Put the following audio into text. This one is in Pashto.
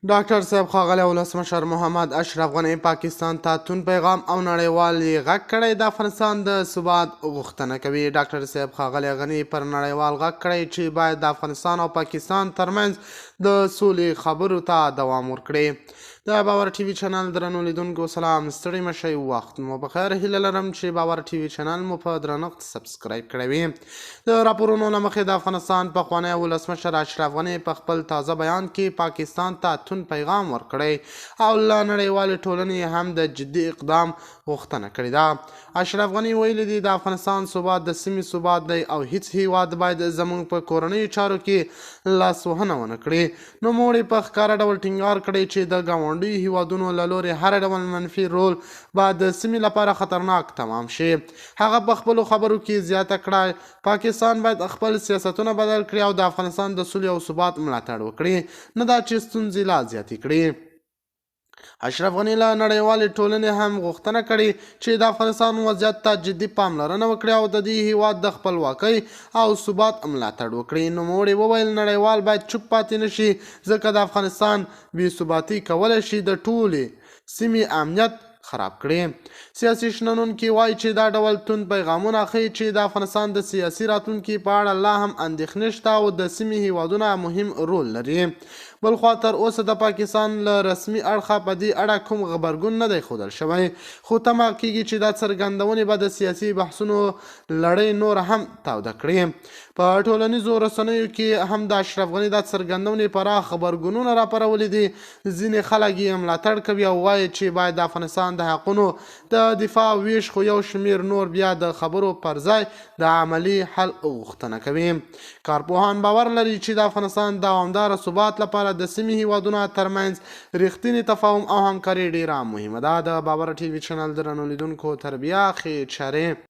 ډاکټر صاحب ښاغلی ولسمشر محمد اشرف غني پاکستان ته توند پیغام او نړیوال یې غږ کړی د افغانستان د ثبات غوښتنه کوي. ډاکټر صاحب ښاغلی غني پر نړیوال غږ کړی چې باید د افغانستان او پاکستان ترمنځ د سولې خبرو ته دوام ورکړي. د باور ټي وي چینل درنو لیدونکو سلام، ستړي مه شئ، وخت مو بخیر. هیله لرم چې باور ټي وي چینل مو په درنښت سبسکرایب کړی وي. د راپورونو له مخې د افغانستان پخوانی ولسمشر اشرف غني په خپل تازه بیان کې پاکستان ته توند پیغام ورکړی او له نړیوالې ټولنې هم د جدي اقدام غوښتنه کړې ده. اشرف غني ویلي دي د افغانستان ثبات د سیمې ثبات دی او هیڅ هیواد باید زموږ په کورنیو چارو کې لاسوهنه ونه کړي. نوموړي په ښکاره ډول ټینګار کړی چې د ګاونډیو هیوادونو له لوري هر ډول منفي رول به د سیمې لپاره خطرناک تمام شي. هغه په خپلو خبرو کې زیاته کړه پاکستان باید خپل سیاستونه بدل کړي او د افغانستان د سولې او ثبات ملاتړ وکړي، نه دا چې ستونزې لا زیاتې کړي. اشرف غني له نړیوالې ټولنې هم غوښتنه کړې چې د افغانستان وضعیت ته جدي پاملرنه وکړي او د دې هیواد د خپلواکۍ او ثبات ملاتړ وکړي. نوموړي وویل نړیوال باید چوپ پاتې نشي ځکه د افغانستان بې ثباتي کولی شي د ټولې سیمې امنیت خراب کړي. سیاسي شنونکي وایي چې دا ډول توند پیغامونه ښیي چې د افغانستان د سیاسي راتلونکي په اړه لا هم اندېښنې شته او د سیمې هیوادونه مهم رول لري. بلخوا تر اوسه د پاکستان له رسمي اړخه په دې اړه کوم غبرګون نه دی ښودل شوی، خو تمه کېږي چې دا څرګندونې به د سیاسي بحثونو لړۍ نور هم تاوده کړي. په ټولنیزو رسنیو کې هم د اشرف غني دا څرګندونې پراخ غبرګونونه راپارولي دي. ځینې خلک یې ملاتړ کوي او وایي چې باید د افغانستان د حقونو د دفاع ویش، خو یو شمیر نور بیا د خبرو پر ځای د عملی حل غوښتنه کوي. کارپوهان باور لري چې د افغانستان دوامداره ثبات لپاره د سیمې هیوادونو ترمنځ رښتینی تفاهم او همکاري ډیره مهمه ده. د باور ټي وي چینل درنو لیدونکو تر بیا ښې چارې.